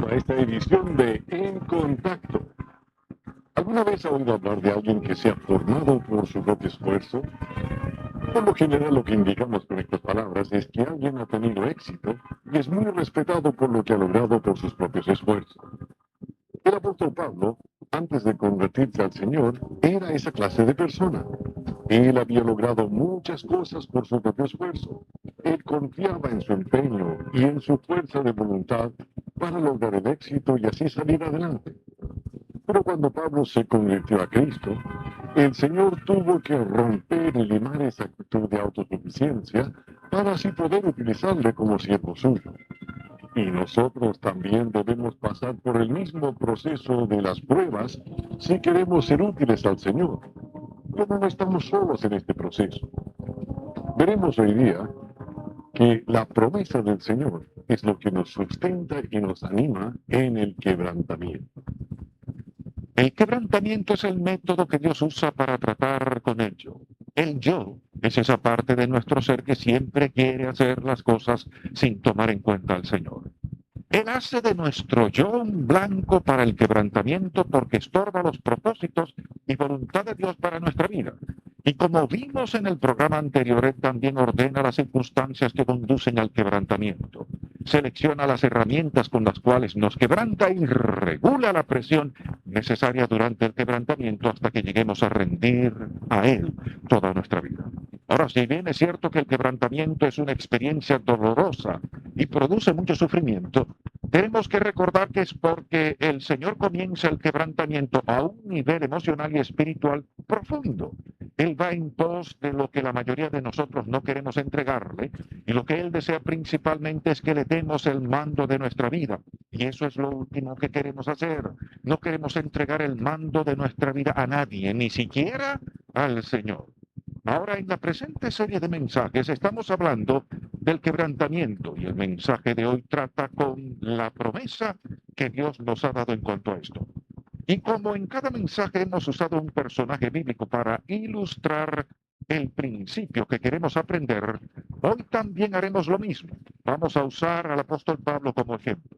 a esta edición de En Contacto. ¿Alguna vez ha oído hablar de alguien que se ha formado por su propio esfuerzo? Por lo general, lo que indicamos con estas palabras es que alguien ha tenido éxito y es muy respetado por lo que ha logrado por sus propios esfuerzos. El apóstol Pablo, antes de convertirse al Señor, era esa clase de persona. Él había logrado muchas cosas por su propio esfuerzo. Él confiaba en su empeño y en su fuerza de voluntad para lograr el éxito y así salir adelante. Pero cuando Pablo se convirtió a Cristo, el Señor tuvo que romper y limar esa actitud de autosuficiencia para así poder utilizarle como siervo suyo. Y nosotros también debemos pasar por el mismo proceso de las pruebas si queremos ser útiles al Señor. Pero no estamos solos en este proceso. Veremos hoy día que la promesa del Señor es lo que nos sustenta y nos anima en el quebrantamiento. El quebrantamiento es el método que Dios usa para tratar con el yo. El yo es esa parte de nuestro ser que siempre quiere hacer las cosas sin tomar en cuenta al Señor. Él hace de nuestro yo un blanco para el quebrantamiento porque estorba los propósitos y voluntad de Dios para nuestra vida. Y como vimos en el programa anterior, Él también ordena las circunstancias que conducen al quebrantamiento. Selecciona las herramientas con las cuales nos quebranta y regula la presión necesaria durante el quebrantamiento hasta que lleguemos a rendir a Él toda nuestra vida. Ahora, si bien es cierto que el quebrantamiento es una experiencia dolorosa y produce mucho sufrimiento, tenemos que recordar que es porque el Señor comienza el quebrantamiento a un nivel emocional y espiritual profundo. Él va en pos de lo que la mayoría de nosotros no queremos entregarle, y lo que Él desea principalmente es que le demos el mando de nuestra vida. Y eso es lo último que queremos hacer. No queremos entregar el mando de nuestra vida a nadie, ni siquiera al Señor. Ahora, en la presente serie de mensajes estamos hablando del quebrantamiento y el mensaje de hoy trata con la promesa que Dios nos ha dado en cuanto a esto. Y como en cada mensaje hemos usado un personaje bíblico para ilustrar el principio que queremos aprender, hoy también haremos lo mismo. Vamos a usar al apóstol Pablo como ejemplo.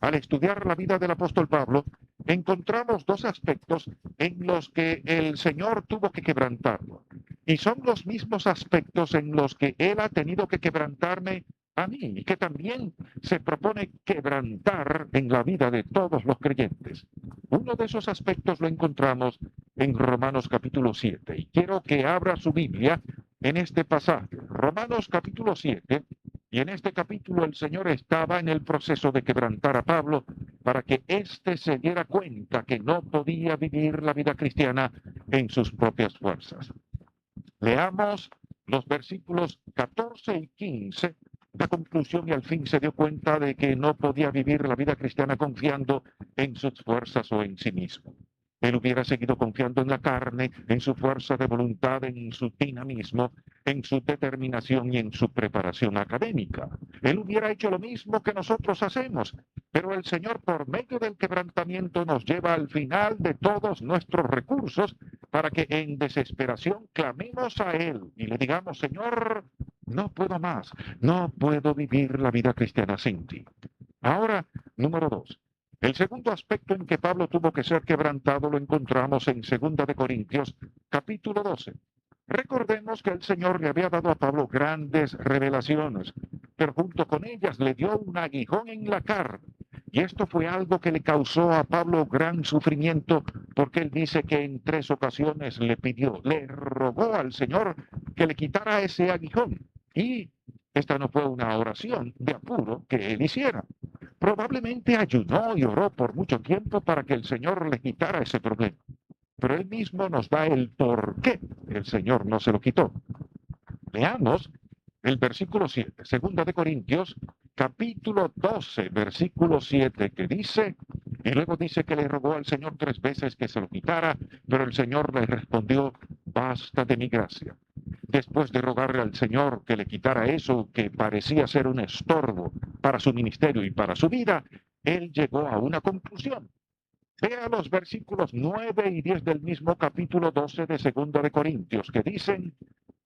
Al estudiar la vida del apóstol Pablo, encontramos dos aspectos en los que el Señor tuvo que quebrantarlo. Y son los mismos aspectos en los que Él ha tenido que quebrantarme a mí, y que también se propone quebrantar en la vida de todos los creyentes. Uno de esos aspectos lo encontramos en Romanos capítulo 7. Y quiero que abra su Biblia en este pasaje. Romanos capítulo 7. Y en este capítulo el Señor estaba en el proceso de quebrantar a Pablo para que éste se diera cuenta que no podía vivir la vida cristiana en sus propias fuerzas. Leamos los versículos 14 y 15, la conclusión, y al fin se dio cuenta de que no podía vivir la vida cristiana confiando en sus fuerzas o en sí mismo. Él hubiera seguido confiando en la carne, en su fuerza de voluntad, en su dinamismo, en su determinación y en su preparación académica. Él hubiera hecho lo mismo que nosotros hacemos, pero el Señor, por medio del quebrantamiento, nos lleva al final de todos nuestros recursos para que en desesperación clamemos a Él y le digamos: Señor, no puedo más, no puedo vivir la vida cristiana sin ti. Ahora, número 2. El segundo aspecto en que Pablo tuvo que ser quebrantado lo encontramos en 2 de Corintios, capítulo 12. Recordemos que el Señor le había dado a Pablo grandes revelaciones, pero junto con ellas le dio un aguijón en la carne. Y esto fue algo que le causó a Pablo gran sufrimiento, porque él dice que en 3 ocasiones le rogó al Señor que le quitara ese aguijón. Y esta no fue una oración de apuro que él hiciera. Probablemente ayunó y oró por mucho tiempo para que el Señor le quitara ese problema. Pero él mismo nos da el por qué el Señor no se lo quitó. Veamos el versículo 7, 2 capítulo 12, versículo 7, que dice, y luego dice que le rogó al Señor 3 veces que se lo quitara, pero el Señor le respondió: basta de mi gracia. Después de rogarle al Señor que le quitara eso que parecía ser un estorbo para su ministerio y para su vida, él llegó a una conclusión. Vea los versículos 9 y 10 del mismo capítulo 12 de 2 de Corintios, que dicen: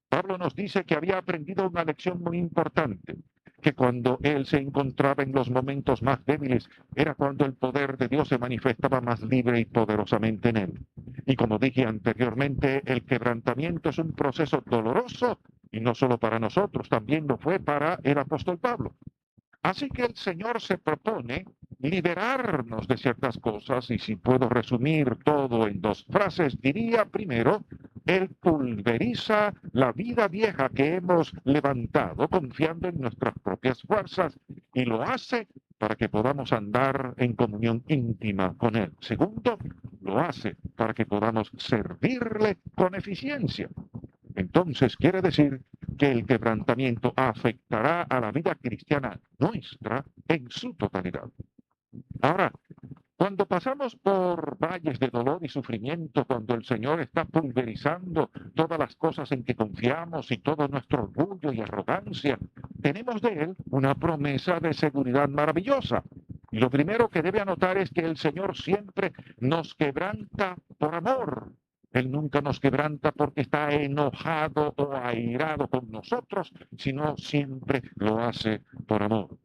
Pablo nos dice que había aprendido una lección muy importante. que cuando él se encontraba en los momentos más débiles era cuando el poder de Dios se manifestaba más libre y poderosamente en él. Y como dije anteriormente, el quebrantamiento es un proceso doloroso y no solo para nosotros, también lo fue para el apóstol Pablo. Así que el Señor se propone liberarnos de ciertas cosas y si puedo resumir todo en dos frases, diría primero, Él pulveriza la vida vieja que hemos levantado confiando en nuestras propias fuerzas y lo hace para que podamos andar en comunión íntima con Él. Segundo, lo hace para que podamos servirle con eficiencia. Entonces quiere decir que el quebrantamiento afectará a la vida cristiana nuestra en su totalidad. Ahora, cuando pasamos por valles de dolor y sufrimiento, cuando el Señor está pulverizando todas las cosas en que confiamos y todo nuestro orgullo y arrogancia, tenemos de Él una promesa de seguridad maravillosa. Y lo primero que debe anotar es que el Señor siempre nos quebranta por amor. Él nunca nos quebranta porque está enojado o airado con nosotros, sino siempre lo hace por amor.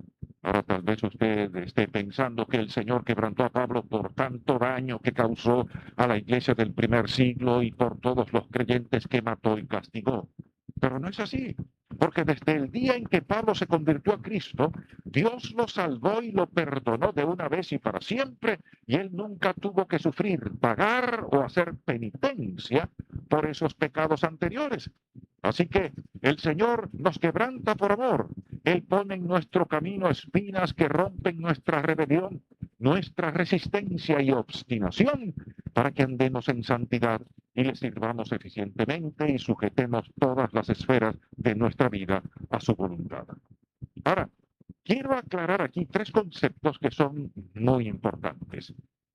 Ahora tal vez usted esté pensando que el Señor quebrantó a Pablo por tanto daño que causó a la iglesia del primer siglo y por todos los creyentes que mató y castigó. Pero no es así, porque desde el día en que Pablo se convirtió a Cristo, Dios lo salvó y lo perdonó de una vez y para siempre, y él nunca tuvo que sufrir, pagar o hacer penitencia por esos pecados anteriores. Así que el Señor nos quebranta por amor. Él pone en nuestro camino espinas que rompen nuestra rebelión, nuestra resistencia y obstinación para que andemos en santidad y le sirvamos eficientemente y sujetemos todas las esferas de nuestra vida a su voluntad. Ahora, quiero aclarar aquí tres conceptos que son muy importantes.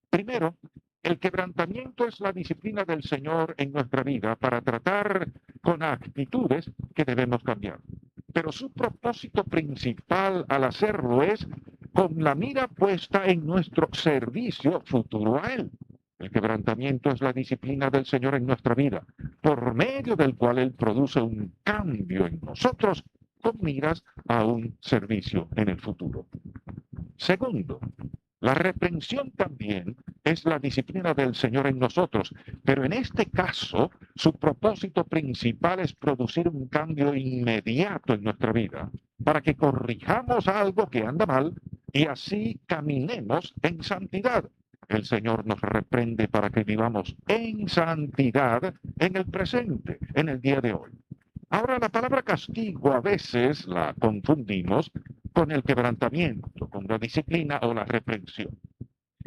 Primero, el quebrantamiento es la disciplina del Señor en nuestra vida para tratar con actitudes que debemos cambiar. Pero su propósito principal al hacerlo es con la mira puesta en nuestro servicio futuro a Él. El quebrantamiento es la disciplina del Señor en nuestra vida, por medio del cual Él produce un cambio en nosotros con miras a un servicio en el futuro. Segundo, la reprensión también es la disciplina del Señor en nosotros, pero en este caso su propósito principal es producir un cambio inmediato en nuestra vida para que corrijamos algo que anda mal y así caminemos en santidad. El Señor nos reprende para que vivamos en santidad en el presente, en el día de hoy. Ahora, la palabra castigo a veces la confundimos con el quebrantamiento, con la disciplina o la reprensión.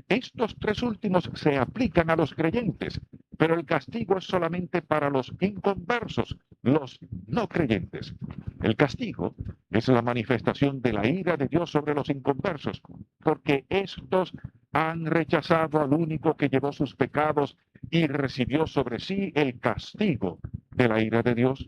Estos tres últimos se aplican a los creyentes, pero el castigo es solamente para los inconversos, los no creyentes. El castigo es la manifestación de la ira de Dios sobre los inconversos, porque estos han rechazado al único que llevó sus pecados y recibió sobre sí el castigo de la ira de Dios.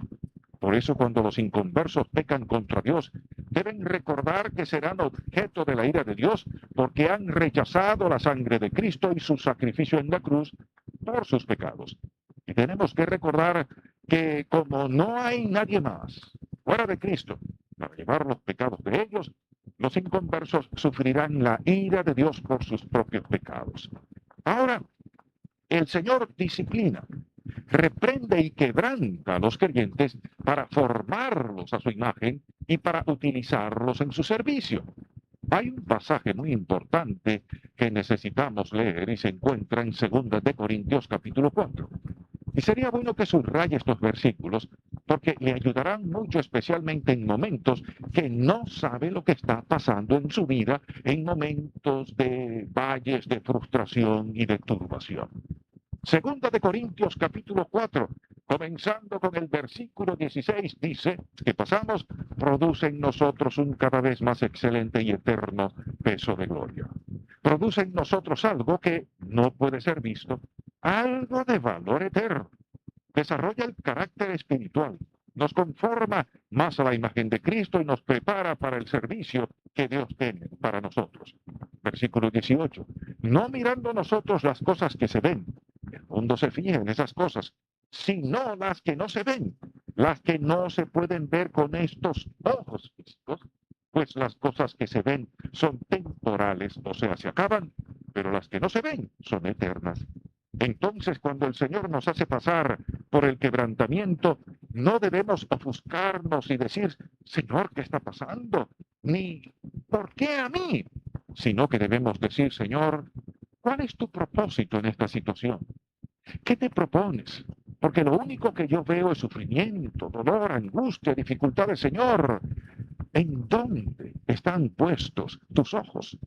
Por eso cuando los inconversos pecan contra Dios, deben recordar que serán objeto de la ira de Dios porque han rechazado la sangre de Cristo y su sacrificio en la cruz por sus pecados. Y tenemos que recordar que como no hay nadie más fuera de Cristo para llevar los pecados de ellos, los inconversos sufrirán la ira de Dios por sus propios pecados. Ahora, el Señor disciplina, reprende y quebranta a los creyentes para formarlos a su imagen y para utilizarlos en su servicio. Hay un pasaje muy importante que necesitamos leer y se encuentra en 2 de Corintios capítulo 4. Y sería bueno que subraye estos versículos porque le ayudarán mucho, especialmente en momentos que no sabe lo que está pasando en su vida, en momentos de valles de frustración y de turbación. 2 de Corintios capítulo 4, comenzando con el versículo 16, dice que pasamos, produce en nosotros un cada vez más excelente y eterno peso de gloria. Produce en nosotros algo que no puede ser visto, algo de valor eterno. Desarrolla el carácter espiritual, nos conforma más a la imagen de Cristo y nos prepara para el servicio que Dios tiene para nosotros. Versículo 18. No mirando nosotros las cosas que se ven, el mundo se fija en esas cosas, sino las que no se ven, las que no se pueden ver con estos ojos físicos, pues las cosas que se ven son temporales, o sea, se acaban, pero las que no se ven son eternas. Entonces, cuando el Señor nos hace pasar por el quebrantamiento, no debemos ofuscarnos y decir, Señor, ¿qué está pasando? Ni, ¿por qué a mí? Sino que debemos decir, Señor, ¿cuál es tu propósito en esta situación? ¿Qué te propones? Porque lo único que yo veo es sufrimiento, dolor, angustia, dificultades, Señor. ¿En dónde están puestos tus ojos?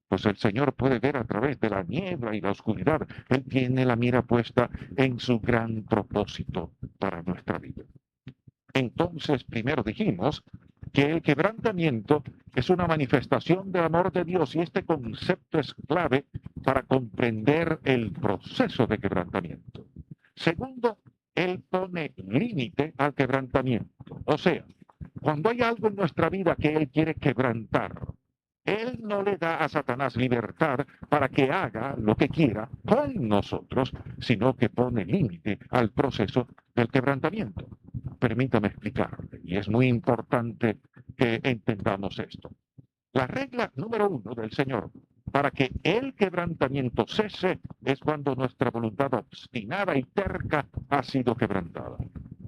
Pues el Señor puede ver a través de la niebla y la oscuridad. Él tiene la mira puesta en su gran propósito para nuestra vida. Entonces, primero dijimos que el quebrantamiento es una manifestación del amor de Dios y este concepto es clave para comprender el proceso de quebrantamiento. Segundo, Él pone límite al quebrantamiento. O sea, cuando hay algo en nuestra vida que Él quiere quebrantar, Él no le da a Satanás libertad para que haga lo que quiera con nosotros, sino que pone límite al proceso del quebrantamiento. Permítame explicarle, y es muy importante que entendamos esto. La regla número 1 del Señor para que el quebrantamiento cese es cuando nuestra voluntad obstinada y terca ha sido quebrantada.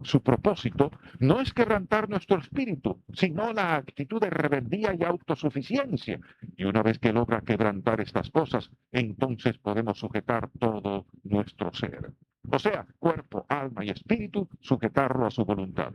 Su propósito no es quebrantar nuestro espíritu, sino la actitud de rebeldía y autosuficiencia. Y una vez que logra quebrantar estas cosas, entonces podemos sujetar todo nuestro ser. O sea, cuerpo, alma y espíritu, sujetarlo a su voluntad.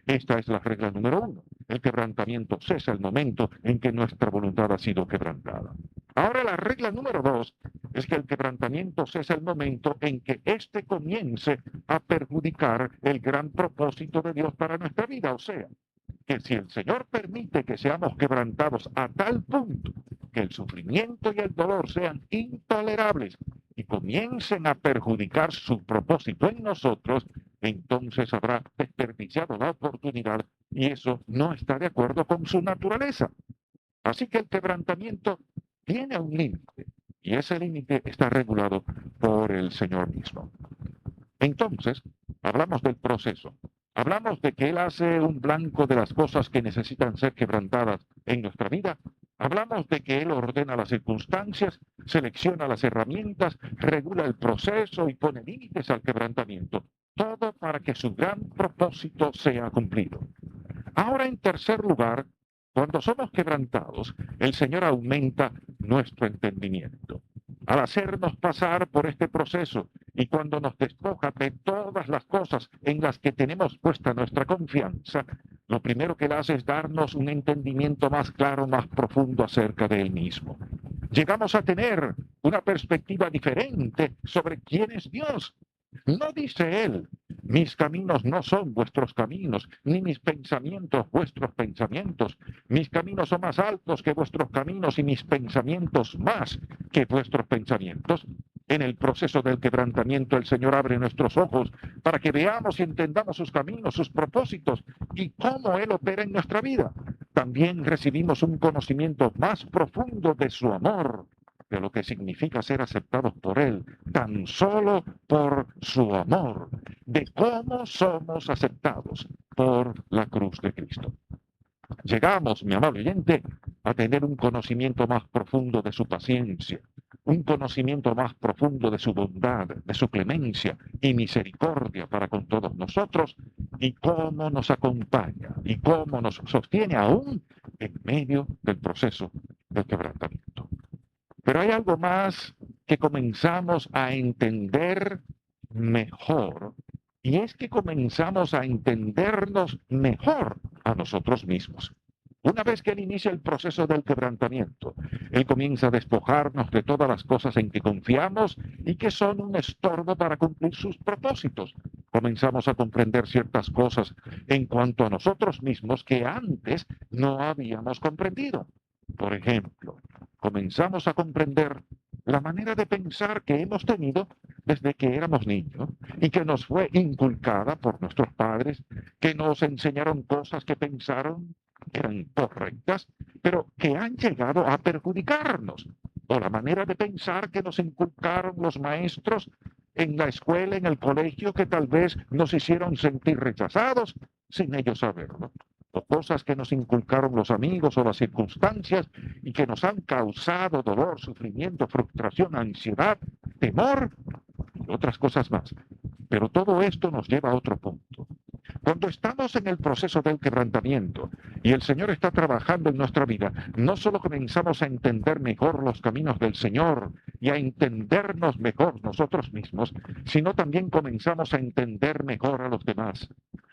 Esta es la regla número 1. El quebrantamiento cesa el momento en que nuestra voluntad ha sido quebrantada. Ahora la regla número 2 es que el quebrantamiento cesa el momento en que éste comience a perjudicar el gran propósito de Dios para nuestra vida. O sea, que si el Señor permite que seamos quebrantados a tal punto que el sufrimiento y el dolor sean intolerables y comiencen a perjudicar su propósito en nosotros, entonces habrá desperdiciado la oportunidad y eso no está de acuerdo con su naturaleza. Así que el quebrantamiento tiene un límite y ese límite está regulado por el Señor mismo. Entonces, hablamos del proceso. Hablamos de que Él hace un blanco de las cosas que necesitan ser quebrantadas en nuestra vida. Hablamos de que Él ordena las circunstancias, selecciona las herramientas, regula el proceso y pone límites al quebrantamiento. Todo para que su gran propósito sea cumplido. Ahora, en tercer lugar, cuando somos quebrantados, el Señor aumenta nuestro entendimiento. Al hacernos pasar por este proceso y cuando nos despoja de todas las cosas en las que tenemos puesta nuestra confianza, lo primero que Él hace es darnos un entendimiento más claro, más profundo acerca de Él mismo. Llegamos a tener una perspectiva diferente sobre quién es Dios. No dice Él, mis caminos no son vuestros caminos, ni mis pensamientos vuestros pensamientos. Mis caminos son más altos que vuestros caminos y mis pensamientos más que vuestros pensamientos. En el proceso del quebrantamiento el Señor abre nuestros ojos para que veamos y entendamos sus caminos, sus propósitos y cómo Él opera en nuestra vida. También recibimos un conocimiento más profundo de su amor, de lo que significa ser aceptados por Él, tan solo por su amor, de cómo somos aceptados por la cruz de Cristo. Llegamos, mi amable oyente, a tener un conocimiento más profundo de su paciencia, un conocimiento más profundo de su bondad, de su clemencia y misericordia para con todos nosotros, y cómo nos acompaña y cómo nos sostiene aún en medio del proceso del quebrantamiento. Pero hay algo más que comenzamos a entender mejor, y es que comenzamos a entendernos mejor a nosotros mismos. Una vez que Él inicia el proceso del quebrantamiento, Él comienza a despojarnos de todas las cosas en que confiamos y que son un estorbo para cumplir sus propósitos. Comenzamos a comprender ciertas cosas en cuanto a nosotros mismos que antes no habíamos comprendido. Por ejemplo, comenzamos a comprender la manera de pensar que hemos tenido desde que éramos niños y que nos fue inculcada por nuestros padres, que nos enseñaron cosas que pensaron eran correctas, pero que han llegado a perjudicarnos. O la manera de pensar que nos inculcaron los maestros en la escuela, en el colegio, que tal vez nos hicieron sentir rechazados sin ellos saberlo. o cosas que nos inculcaron los amigos o las circunstancias y que nos han causado dolor, sufrimiento, frustración, ansiedad, temor y otras cosas más. Pero todo esto nos lleva a otro punto. Cuando estamos en el proceso del quebrantamiento y el Señor está trabajando en nuestra vida, no solo comenzamos a entender mejor los caminos del Señor y a entendernos mejor nosotros mismos, sino también comenzamos a entender mejor a los demás.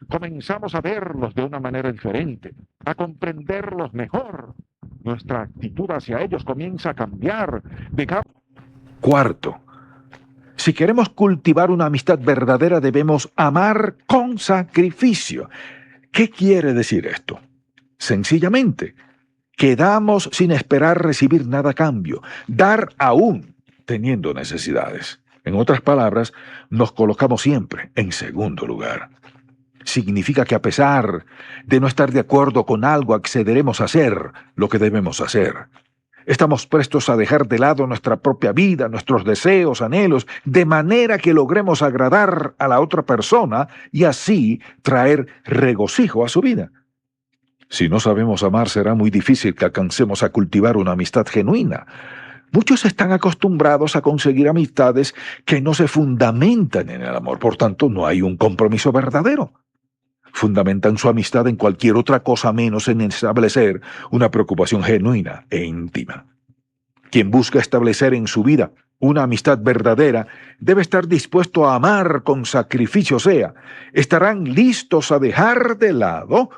Comenzamos a verlos de una manera diferente, a comprenderlos mejor. Nuestra actitud hacia ellos comienza a cambiar. Cuarto, si queremos cultivar una amistad verdadera, debemos amar con sacrificio. ¿Qué quiere decir esto? Sencillamente, que damos sin esperar recibir nada a cambio, dar aún teniendo necesidades. En otras palabras, nos colocamos siempre en segundo lugar. Significa que a pesar de no estar de acuerdo con algo, accederemos a hacer lo que debemos hacer. Estamos prestos a dejar de lado nuestra propia vida, nuestros deseos, anhelos, de manera que logremos agradar a la otra persona y así traer regocijo a su vida. Si no sabemos amar, será muy difícil que alcancemos a cultivar una amistad genuina. Muchos están acostumbrados a conseguir amistades que no se fundamentan en el amor, por tanto, no hay un compromiso verdadero. Fundamentan su amistad en cualquier otra cosa menos en establecer una preocupación genuina e íntima. Quien busca establecer en su vida una amistad verdadera debe estar dispuesto a amar con sacrificio, o sea, estarán listos a dejar de lado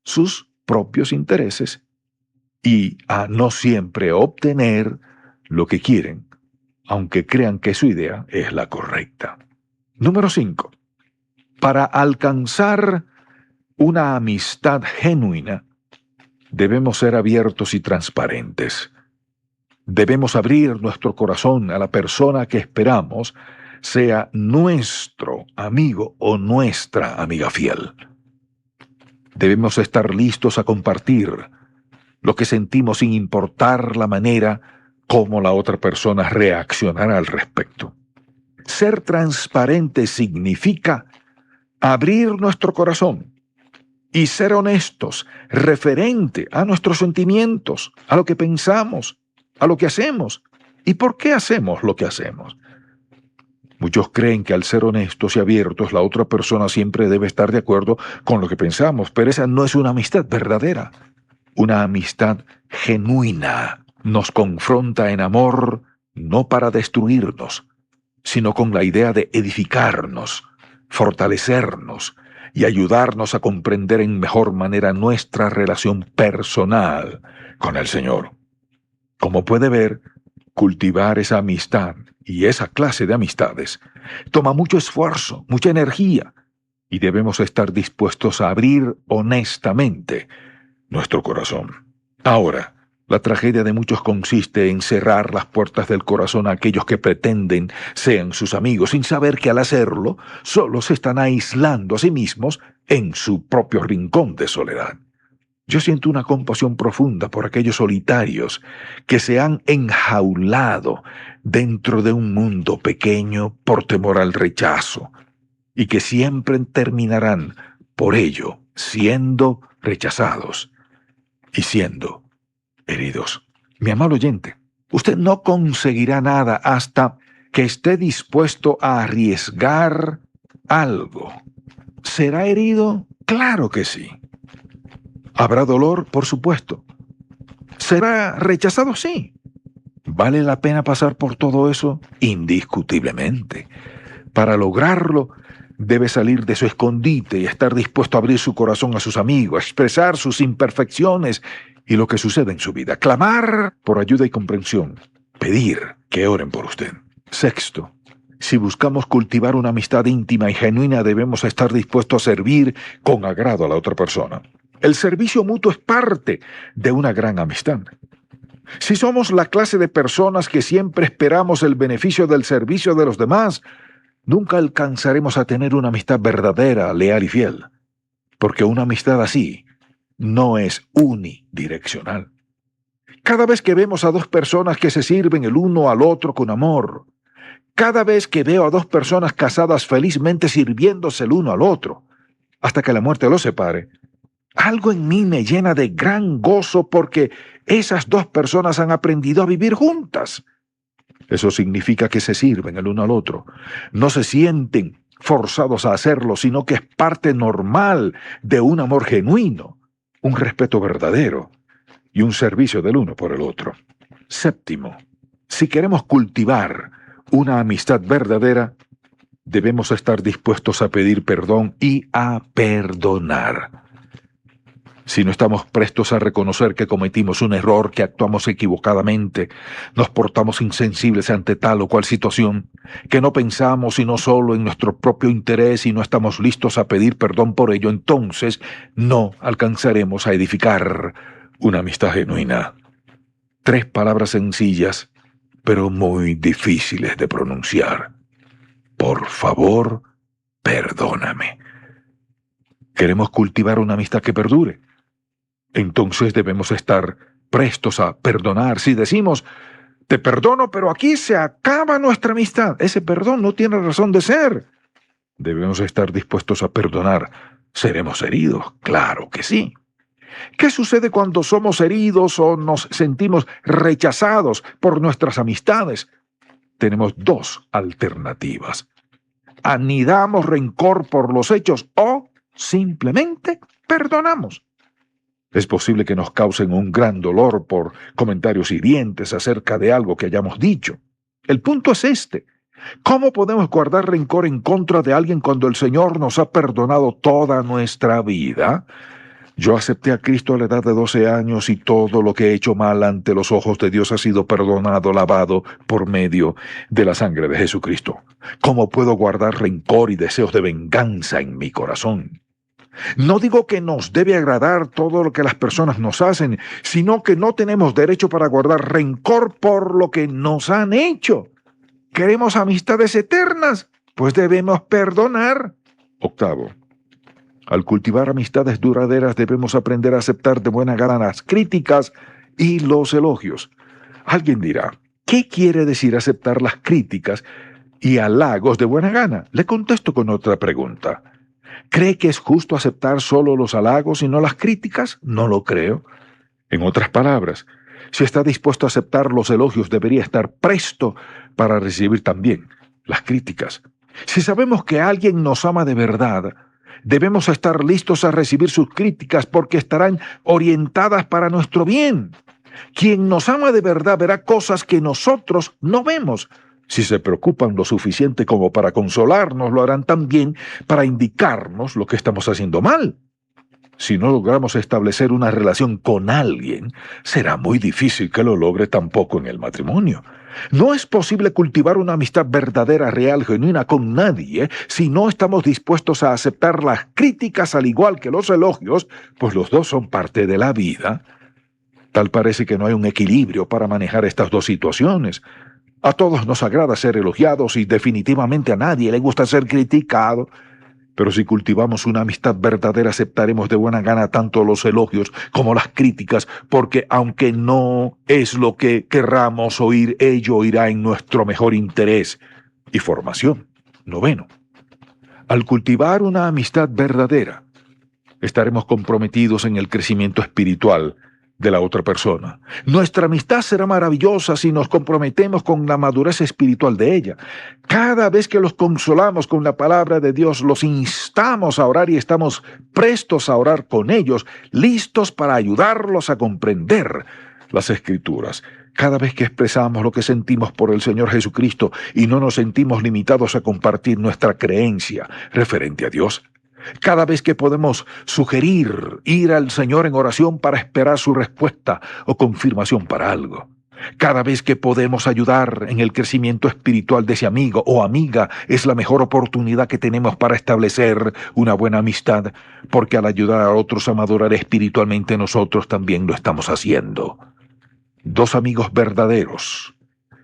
sus propios intereses y a no siempre obtener lo que quieren, aunque crean que su idea es la correcta. Número 5. Para alcanzar una amistad genuina, debemos ser abiertos y transparentes. Debemos abrir nuestro corazón a la persona que esperamos sea nuestro amigo o nuestra amiga fiel. Debemos estar listos a compartir lo que sentimos sin importar la manera como la otra persona reaccionará al respecto. Ser transparente significa abrir nuestro corazón y ser honestos referente a nuestros sentimientos, a lo que pensamos, a lo que hacemos y por qué hacemos lo que hacemos. Muchos creen que al ser honestos y abiertos, la otra persona siempre debe estar de acuerdo con lo que pensamos, pero esa no es una amistad verdadera. Una amistad genuina nos confronta en amor no para destruirnos, sino con la idea de edificarnos, fortalecernos y ayudarnos a comprender en mejor manera nuestra relación personal con el Señor. Como puede ver, cultivar esa amistad y esa clase de amistades toma mucho esfuerzo, mucha energía, y debemos estar dispuestos a abrir honestamente nuestro corazón. Ahora, la tragedia de muchos consiste en cerrar las puertas del corazón a aquellos que pretenden sean sus amigos, sin saber que al hacerlo solo se están aislando a sí mismos en su propio rincón de soledad. Yo siento una compasión profunda por aquellos solitarios que se han enjaulado dentro de un mundo pequeño por temor al rechazo y que siempre terminarán, por ello, siendo rechazados y siendo heridos. Mi amado oyente, usted no conseguirá nada hasta que esté dispuesto a arriesgar algo. ¿Será herido? Claro que sí. ¿Habrá dolor? Por supuesto. ¿Será rechazado? Sí. ¿Vale la pena pasar por todo eso? Indiscutiblemente. Para lograrlo, debe salir de su escondite y estar dispuesto a abrir su corazón a sus amigos, expresar sus imperfecciones y lo que sucede en su vida, clamar por ayuda y comprensión, pedir que oren por usted. Sexto, si buscamos cultivar una amistad íntima y genuina, debemos estar dispuestos a servir con agrado a la otra persona. El servicio mutuo es parte de una gran amistad. Si somos la clase de personas que siempre esperamos el beneficio del servicio de los demás, nunca alcanzaremos a tener una amistad verdadera, leal y fiel, porque una amistad así no es unidireccional. Cada vez que vemos a dos personas que se sirven el uno al otro con amor, cada vez que veo a dos personas casadas felizmente sirviéndose el uno al otro, hasta que la muerte los separe, Algo en mí me llena de gran gozo porque esas dos personas han aprendido a vivir juntas. Eso significa que se sirven el uno al otro. No se sienten forzados a hacerlo, sino que es parte normal de un amor genuino, un respeto verdadero y un servicio del uno por el otro. Séptimo, si queremos cultivar una amistad verdadera, debemos estar dispuestos a pedir perdón y a perdonar. Si no estamos prestos a reconocer que cometimos un error, que actuamos equivocadamente, nos portamos insensibles ante tal o cual situación, que no pensamos sino solo en nuestro propio interés y no estamos listos a pedir perdón por ello, entonces no alcanzaremos a edificar una amistad genuina. 3 palabras sencillas, pero muy difíciles de pronunciar. Por favor, perdóname. ¿Queremos cultivar una amistad que perdure? Entonces debemos estar prestos a perdonar. Si decimos, te perdono, pero aquí se acaba nuestra amistad, ese perdón no tiene razón de ser. Debemos estar dispuestos a perdonar. ¿Seremos heridos? Claro que sí. ¿Qué sucede cuando somos heridos o nos sentimos rechazados por nuestras amistades? Tenemos 2 alternativas. Anidamos rencor por los hechos o simplemente perdonamos. Es posible que nos causen un gran dolor por comentarios hirientes acerca de algo que hayamos dicho. El punto es este. ¿Cómo podemos guardar rencor en contra de alguien cuando el Señor nos ha perdonado toda nuestra vida? Yo acepté a Cristo a la edad de 12 años y todo lo que he hecho mal ante los ojos de Dios ha sido perdonado, lavado por medio de la sangre de Jesucristo. ¿Cómo puedo guardar rencor y deseos de venganza en mi corazón? No digo que nos debe agradar todo lo que las personas nos hacen, sino que no tenemos derecho para guardar rencor por lo que nos han hecho. ¿Queremos amistades eternas? Pues debemos perdonar. 8. Al cultivar amistades duraderas debemos aprender a aceptar de buena gana las críticas y los elogios. Alguien dirá, ¿qué quiere decir aceptar las críticas y halagos de buena gana? Le contesto con otra pregunta. ¿Cree que es justo aceptar solo los halagos y no las críticas? No lo creo. En otras palabras, si está dispuesto a aceptar los elogios, debería estar presto para recibir también las críticas. Si sabemos que alguien nos ama de verdad, debemos estar listos a recibir sus críticas porque estarán orientadas para nuestro bien. Quien nos ama de verdad verá cosas que nosotros no vemos. Si se preocupan lo suficiente como para consolarnos, lo harán también para indicarnos lo que estamos haciendo mal. Si no logramos establecer una relación con alguien, será muy difícil que lo logre tampoco en el matrimonio. No es posible cultivar una amistad verdadera, real, genuina con nadie si no estamos dispuestos a aceptar las críticas al igual que los elogios, pues los dos son parte de la vida. Tal parece que no hay un equilibrio para manejar estas dos situaciones. A todos nos agrada ser elogiados y definitivamente a nadie le gusta ser criticado. Pero si cultivamos una amistad verdadera, aceptaremos de buena gana tanto los elogios como las críticas, porque aunque no es lo que querramos oír, ello irá en nuestro mejor interés y formación. 9. Al cultivar una amistad verdadera, estaremos comprometidos en el crecimiento espiritual de la otra persona. Nuestra amistad será maravillosa si nos comprometemos con la madurez espiritual de ella. Cada vez que los consolamos con la palabra de Dios, los instamos a orar y estamos prestos a orar con ellos, listos para ayudarlos a comprender las Escrituras. Cada vez que expresamos lo que sentimos por el Señor Jesucristo y no nos sentimos limitados a compartir nuestra creencia referente a Dios. Cada vez que podemos sugerir ir al Señor en oración para esperar su respuesta o confirmación para algo. Cada vez que podemos ayudar en el crecimiento espiritual de ese amigo o amiga, es la mejor oportunidad que tenemos para establecer una buena amistad, porque al ayudar a otros a madurar espiritualmente, nosotros también lo estamos haciendo. 2 amigos verdaderos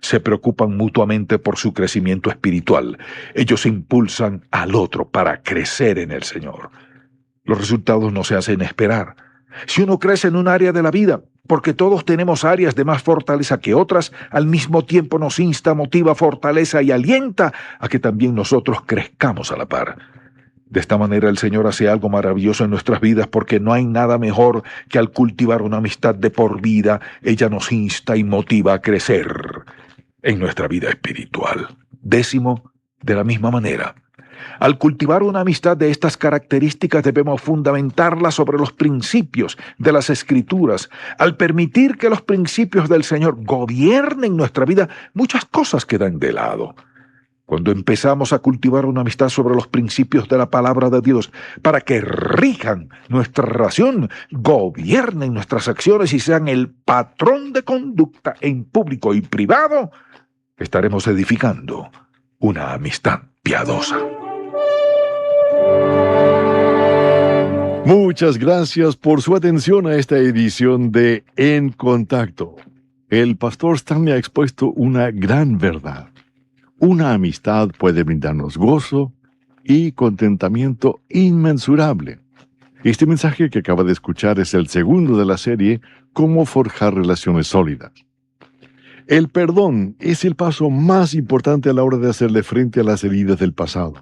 se preocupan mutuamente por su crecimiento espiritual. Ellos impulsan al otro para crecer en el Señor. Los resultados no se hacen esperar. Si uno crece en un área de la vida, porque todos tenemos áreas de más fortaleza que otras, al mismo tiempo nos insta, motiva, fortaleza y alienta a que también nosotros crezcamos a la par. De esta manera el Señor hace algo maravilloso en nuestras vidas, porque no hay nada mejor que al cultivar una amistad de por vida, ella nos insta y motiva a crecer en nuestra vida espiritual. 10, de la misma manera, al cultivar una amistad de estas características debemos fundamentarla sobre los principios de las Escrituras. Al permitir que los principios del Señor gobiernen nuestra vida, muchas cosas quedan de lado. Cuando empezamos a cultivar una amistad sobre los principios de la palabra de Dios, para que rijan nuestra relación, gobiernen nuestras acciones y sean el patrón de conducta en público y privado, estaremos edificando una amistad piadosa. Muchas gracias por su atención a esta edición de En Contacto. El pastor Stanley ha expuesto una gran verdad. Una amistad puede brindarnos gozo y contentamiento inmensurable. Este mensaje que acaba de escuchar es el segundo de la serie Cómo forjar relaciones sólidas. El perdón es el paso más importante a la hora de hacerle frente a las heridas del pasado.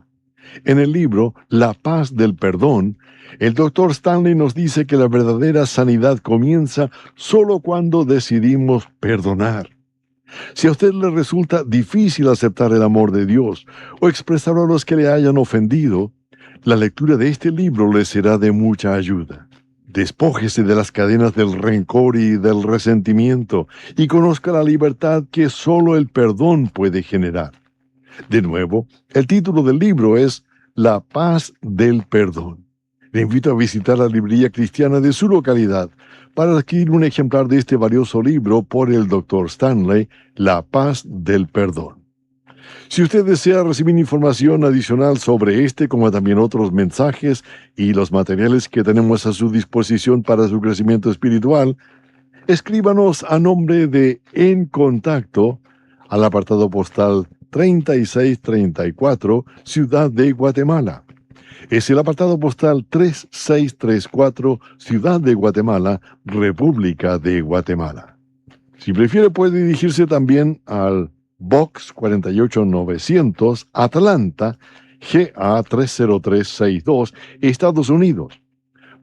En el libro La paz del perdón, el Dr. Stanley nos dice que la verdadera sanidad comienza solo cuando decidimos perdonar. Si a usted le resulta difícil aceptar el amor de Dios o expresar a los que le hayan ofendido, la lectura de este libro le será de mucha ayuda. Despójese de las cadenas del rencor y del resentimiento y conozca la libertad que solo el perdón puede generar. De nuevo, el título del libro es La paz del perdón. Le invito a visitar la librería cristiana de su localidad para adquirir un ejemplar de este valioso libro por el Dr. Stanley, La paz del perdón. Si usted desea recibir información adicional sobre este, como también otros mensajes y los materiales que tenemos a su disposición para su crecimiento espiritual, escríbanos a nombre de En Contacto al apartado postal 3634, Ciudad de Guatemala. Es el apartado postal 3634, Ciudad de Guatemala, República de Guatemala. Si prefiere, puede dirigirse también al Box 48900, Atlanta, GA 30362, Estados Unidos.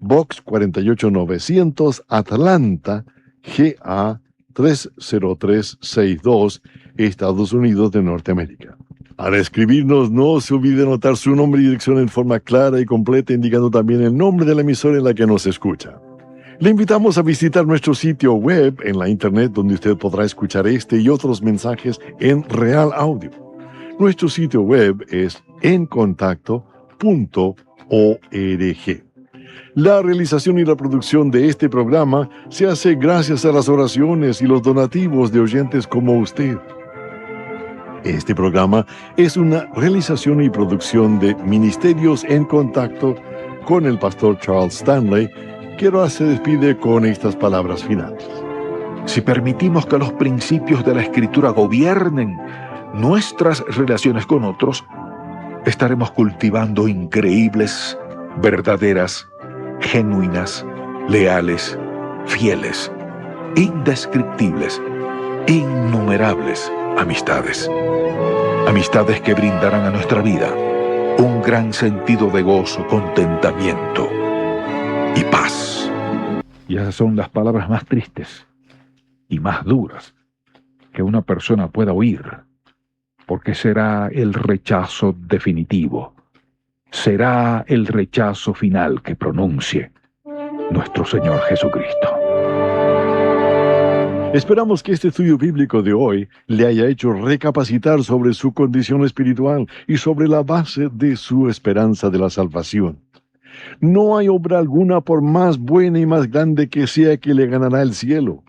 Box 48900, Atlanta, GA 30362, Estados Unidos de Norteamérica. Al escribirnos, no se olvide anotar su nombre y dirección en forma clara y completa, indicando también el nombre de la emisora en la que nos escucha. Le invitamos a visitar nuestro sitio web en la internet, donde usted podrá escuchar este y otros mensajes en real audio. Nuestro sitio web es encontacto.org. La realización y la producción de este programa se hace gracias a las oraciones y los donativos de oyentes como usted. Este programa es una realización y producción de Ministerios en Contacto con el pastor Charles Stanley, que ahora se despide con estas palabras finales. Si permitimos que los principios de la Escritura gobiernen nuestras relaciones con otros, estaremos cultivando increíbles, verdaderas, genuinas, leales, fieles, indescriptibles, innumerables amistades. Amistades que brindarán a nuestra vida un gran sentido de gozo, contentamiento y paz. Y esas son las palabras más tristes y más duras que una persona pueda oír, porque será el rechazo definitivo, será el rechazo final que pronuncie nuestro Señor Jesucristo. Esperamos que este estudio bíblico de hoy le haya hecho recapacitar sobre su condición espiritual y sobre la base de su esperanza de la salvación. No hay obra alguna, por más buena y más grande que sea, que le ganará el cielo.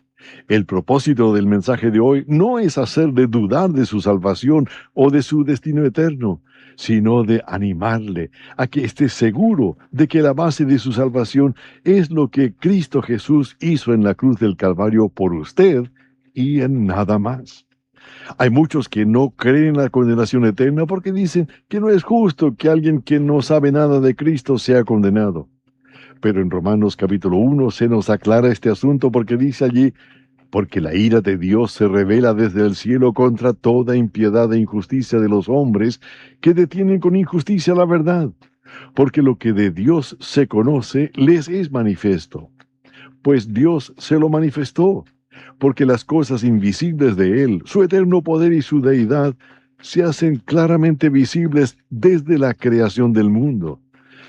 El propósito del mensaje de hoy no es hacerle dudar de su salvación o de su destino eterno, sino de animarle a que esté seguro de que la base de su salvación es lo que Cristo Jesús hizo en la cruz del Calvario por usted y en nada más. Hay muchos que no creen en la condenación eterna porque dicen que no es justo que alguien que no sabe nada de Cristo sea condenado. Pero en Romanos capítulo 1 se nos aclara este asunto, porque dice allí: porque la ira de Dios se revela desde el cielo contra toda impiedad e injusticia de los hombres que detienen con injusticia la verdad, porque lo que de Dios se conoce les es manifiesto, pues Dios se lo manifestó, porque las cosas invisibles de Él, su eterno poder y su deidad, se hacen claramente visibles desde la creación del mundo,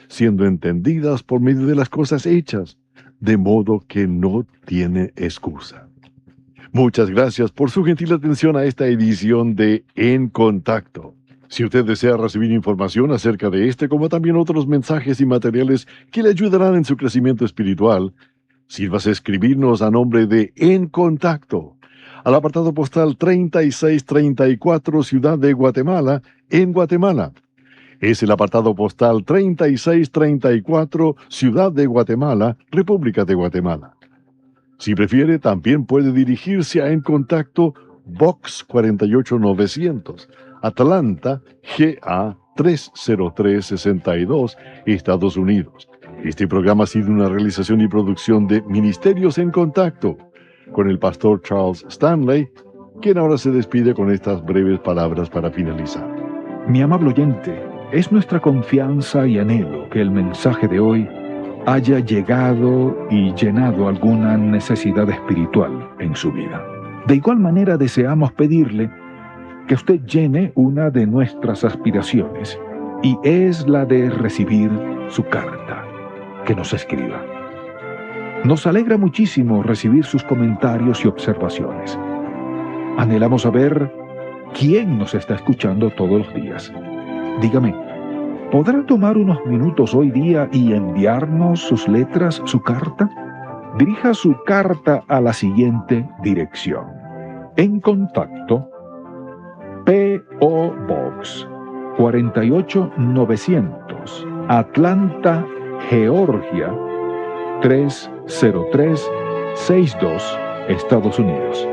siendo entendidas por medio de las cosas hechas, de modo que no tiene excusa. Muchas gracias por su gentil atención a esta edición de En Contacto. Si usted desea recibir información acerca de este, como también otros mensajes y materiales que le ayudarán en su crecimiento espiritual, sírvase escribirnos a nombre de En Contacto, al apartado postal 3634, Ciudad de Guatemala, en Guatemala. Es el apartado postal 3634, Ciudad de Guatemala, República de Guatemala. Si prefiere, también puede dirigirse a En Contacto, Box 48900, Atlanta, GA 30362, Estados Unidos. Este programa ha sido una realización y producción de Ministerios en Contacto, con el pastor Charles Stanley, quien ahora se despide con estas breves palabras para finalizar. Mi amable oyente, es nuestra confianza y anhelo que el mensaje de hoy haya llegado y llenado alguna necesidad espiritual en su vida. De igual manera deseamos pedirle que usted llene una de nuestras aspiraciones, y es la de recibir su carta, que nos escriba. Nos alegra muchísimo recibir sus comentarios y observaciones. Anhelamos saber quién nos está escuchando todos los días. Dígame, ¿podrá tomar unos minutos hoy día y enviarnos sus letras, su carta? Dirija su carta a la siguiente dirección. En Contacto, P.O. Box 48900, Atlanta, Georgia 30362, Estados Unidos.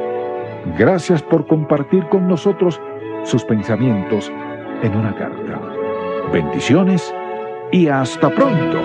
Gracias por compartir con nosotros sus pensamientos en una carta. Bendiciones y hasta pronto.